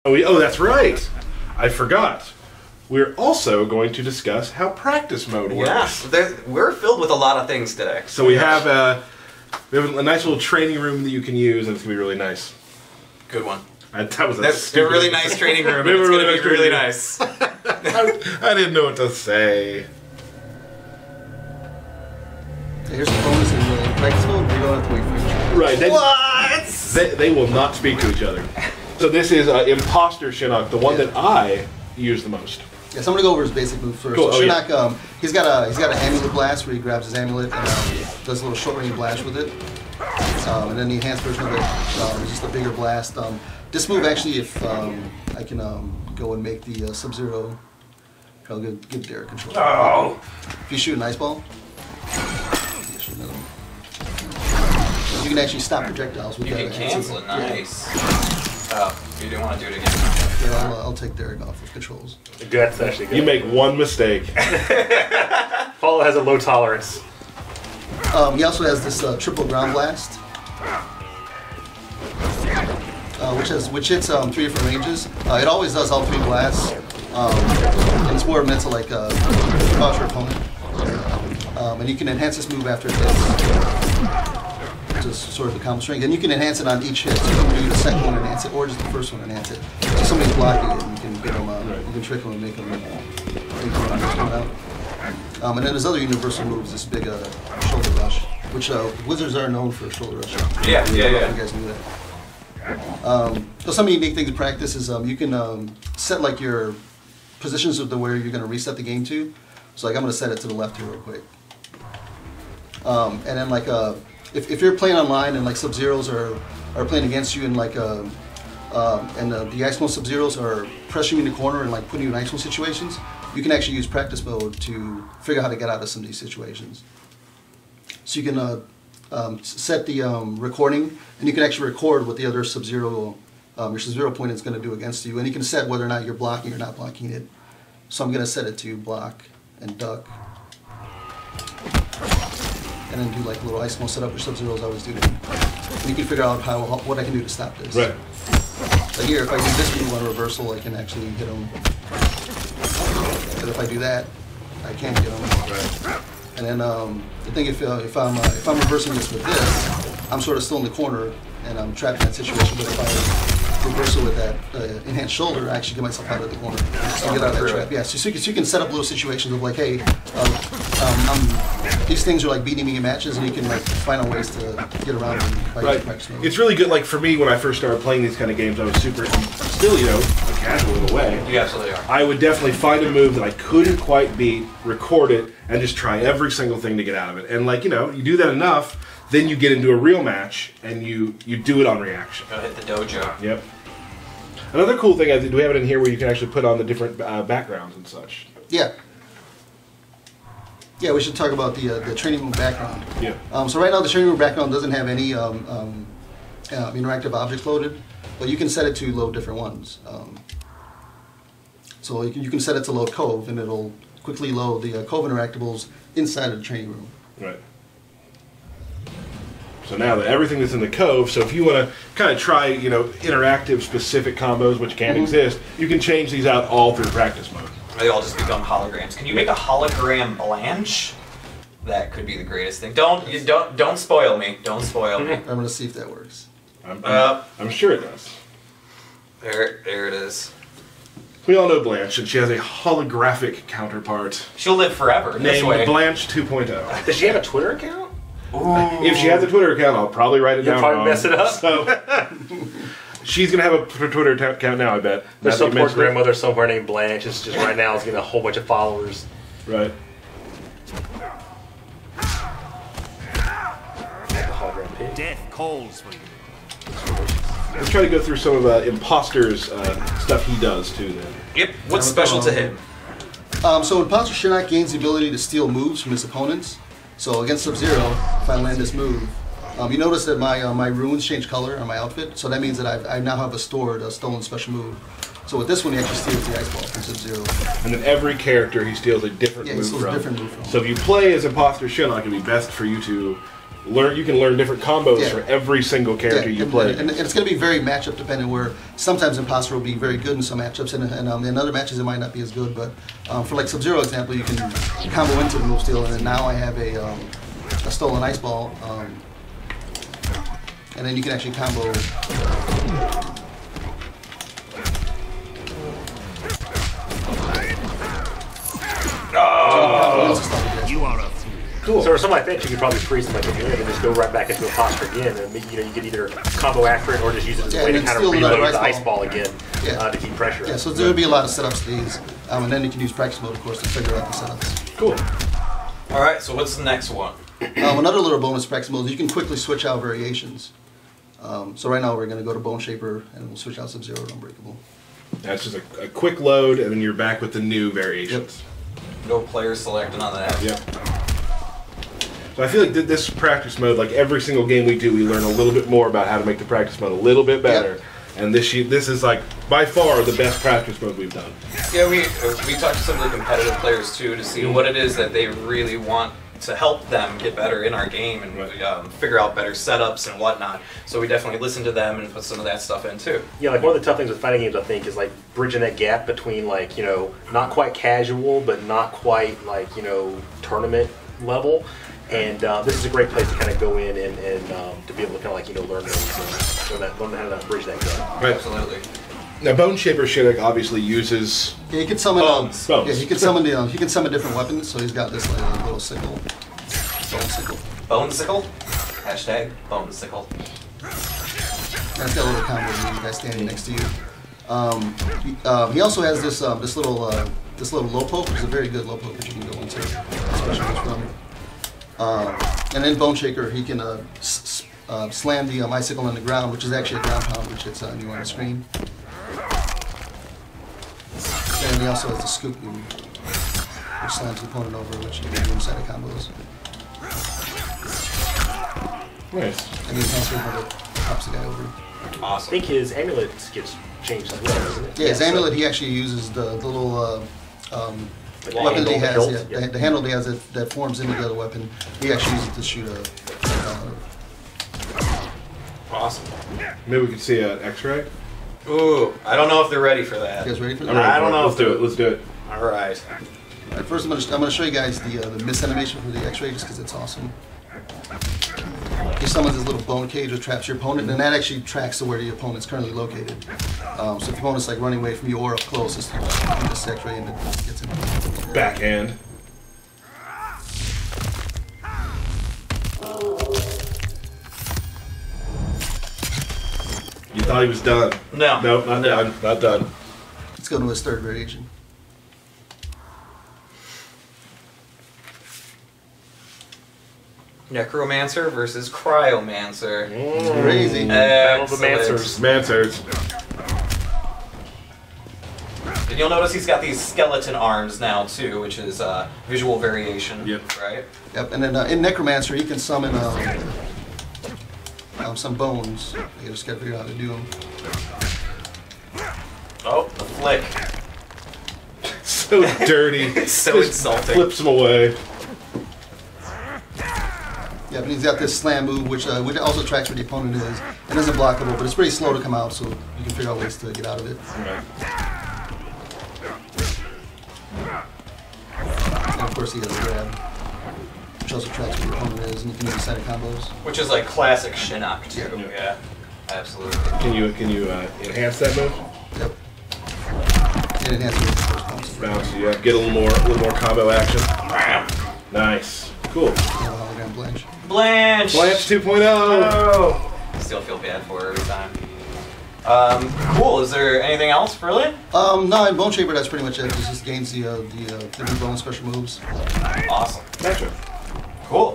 Oh, that's right. I forgot. We're also going to discuss how practice mode works. Yeah, we're filled with a lot of things today. So we have a nice little training room that you can use, and it's going to be really nice. Good one. That was That's a really nice training room. It's going to be really nice. I didn't know what to say. Here's the bonus in the practice mode. You don't have to wait for each other. Right. What? They will not speak to each other. So this is Imposter Shinnok, the one that I use the most. Yeah, so I'm gonna go over his basic move first. Cool. So Shinnok, he's got an amulet blast where he grabs his amulet and does a little short range blast with it. And then the enhanced version of it is just a bigger blast. This move actually, if I can go and make the Sub-Zero, I'll give Derek control. Oh! If you shoot an ice ball, you shoot another one. You can actually stop projectiles with that. You can cancel it. Nice. Oh, you didn't want to do it again. Yeah, I'll take Derek off of controls. That's actually good. You make one mistake. Paulo has a low tolerance. He also has this triple ground blast, which hits 3 different ranges. It always does all 3 blasts, and it's more meant to like cause your opponent. And you can enhance this move after it hits. Just sort of the combo strength, and you can enhance it on each hit. So you can do the second one enhance it, or just the first one enhance it. So somebody's blocking it, and you can get them, you can trick them and make them out. And then there's other universal moves. This big shoulder rush, which wizards are known for shoulder rush. Yeah. You guys knew that. So some unique things in practice is you can set like your positions of where you're going to reset the game to. So like I'm going to set it to the left here real quick, and then like if you're playing online and like Sub-Zeros are playing against you and like and the Ice Mode Sub-Zeros are pressuring you in the corner and like putting you in Ice Mode situations, you can actually use practice mode to figure out how to get out of some of these situations. So you can set the recording, and you can actually record what the other Sub-Zero, your Sub-Zero opponent is going to do against you, and you can set whether or not you're blocking or not blocking it. So I'm going to set it to block and duck. And then do like a little ice mode setup, which Sub-Zeros always do. And you can figure out what I can do to stop this. Right. Like here, if I do this move on reversal, I can actually hit him. But if I do that, I can't get him. Right. And then the thing, if I'm reversing this with this, I'm sort of still in the corner and I'm trapped in that situation. But if I reverse it with that enhanced shoulder, I actually get myself out of the corner. So I get out of that trap. Yeah. So you can set up little situations of like, hey, these things are like beating me in matches, and you can like find ways to get around them by practice mode. It's really good. Like for me, when I first started playing these kind of games, I was still, a casual in a way. You absolutely are. I would definitely find a move that I couldn't quite beat, record it, and just try every single thing to get out of it. And like, you do that enough, then you get into a real match, and you do it on reaction. Go hit the dojo. Yep. Another cool thing, do we have it in here where you can actually put on the different backgrounds and such? Yeah. Yeah, we should talk about the training room background. Yeah. So right now the training room background doesn't have any interactive objects loaded, but you can set it to load different ones. So you can set it to load Cove, and it'll quickly load the Cove interactables inside of the training room. Right. So now that everything that's in the Cove, so if you want to kind of try, interactive specific combos which can exist, you can change these out all through practice mode. They all just become holograms. Can you make a hologram Blanche? That could be the greatest thing. Don't spoil me. Don't spoil me. I'm gonna see if that works. I'm sure it does. There it is. We all know Blanche, and she has a holographic counterpart She'll live forever. named This way. Blanche 2.0. Does she have a Twitter account? Ooh. If she has a Twitter account, I'll probably write it You'll down probably wrong. mess it up. So she's gonna have a Twitter account now, I bet. There's some poor grandmother somewhere named Blanche. It's just right now is getting a whole bunch of followers. Right. Death calls for you. Let's try to go through some of Imposter's stuff he does too. Then. Yep. What's special to him? So Imposter Shinnok gains the ability to steal moves from his opponents. So against Sub-Zero, if I land this move, you notice that my runes change color on my outfit. So that means that I now have a stolen special move. So with this one, he actually steals the ice ball from Sub-Zero. And then every character he steals a different move from. Different move from. So if you play as Imposter Shinnok, it'd be best for you to You can learn different combos Yeah. for every single character you play. And it's going to be very matchup dependent. Where sometimes Imposter will be very good in some matchups, and in other matches it might not be as good. But for like Sub-Zero example, you can combo into the move steal, and then now I have a stolen ice ball, and then you can actually combo. You are a fool. Cool. So for something like that, you could probably freeze them like a minute and just go right back into Imposter again, and you know you could either combo after it or just use it as a way to and kind of steal another reload the ice ice ball again to keep pressure. Yeah, so there will be a lot of setups to these, and then you can use practice mode, of course, to figure out the setups. Cool. All right, so what's the next one? Another little bonus practice mode is you can quickly switch out variations. So right now we're going to go to Bone Shaper, and we'll switch out Sub-Zero to Unbreakable. That's just a quick load, and then you're back with the new variations. No player selecting on that. Yep. So I feel like this practice mode, like every single game we do, we learn a little bit more about how to make the practice mode a little bit better. Yep. And this is like by far the best practice mode we've done. Yeah, we talked to some of the competitive players too to see what it is that they really want to help them get better in our game and figure out better setups and whatnot. So we definitely listen to them and put some of that stuff in too. Yeah, like one of the tough things with fighting games, I think, is like bridging that gap between like, you know, not quite casual, but not quite like, you know, tournament level. And this is a great place to kind of go in and to be able to kind of like, you know, learn those, learn how to bridge that gap. Right. Absolutely. Now, Bone Shaper Shinnok obviously uses Yeah, he can summon. bones. Yeah, he can summon he can summon different weapons. So he's got this like little sickle, bone sickle. Bone sickle? Hashtag bone sickle. And it's got a little combo with you guys standing next to you. He also has this this little low poke, which is a very good low poke that you can go into, especially from. And then Bone Shaker, he can slam the icicle on the ground, which is actually a ground pound, which it's new on the screen. And he also has the scoop move, which slams the opponent over, which you can do inside of combos. Nice. And the enhancer move pops the guy over. I Awesome. think his amulet gets changed as well, doesn't it? Yeah, his amulet, he actually uses the little Like weapon that he handle, has, the yeah, hilt, the handle that he has that forms into the other weapon. He actually uses it to shoot a. Awesome. Maybe we could see an X-ray. Ooh, I don't know if they're ready for that. You guys ready for I'm that? ready I for don't it. know Let's if do it. Let's do it. All right. Alright, first, I'm gonna show you guys the miss animation for the X-ray just because it's awesome. He summons this little bone cage which traps your opponent, and that actually tracks to where the opponent's currently located. So if the opponent's like running away from you or up close, it's this X-ray and it gets him. Backhand. You thought he was done. No. Nope, not done. Not done. Let's go to his third variation. Necromancer versus Cryomancer. Crazy. Battle of the Excellent. Mancers. Mansards. And you'll notice he's got these skeleton arms now too, which is visual variation. Yep. Right? Yep, and then in Necromancer, he can summon some bones. You just gotta figure out how to do them. Oh, the flick. So dirty. It's so Just insulting. Flips him away. Yep, and he's got this slam move, which also tracks where the opponent is. It isn't blockable, but it's pretty slow to come out, so you can figure out ways to get out of it. Right. And of course, he has a grab, which also tracks where the opponent is, and you can use side of combos. Which is like classic Shinnok too. Yeah. Yeah. Absolutely. Can you enhance that move? Yep. And it has the first bounce. Bounce. Yeah. Get a little more combo action. Nice. Cool. Hologram Blanche. Blanche. Blanche 2.0. Oh. Still feel bad for her every time. Cool. Is there anything else, really? No, in Bone Shaper, that's pretty much it. It just gains the new bone special moves. Awesome. Gotcha. Cool.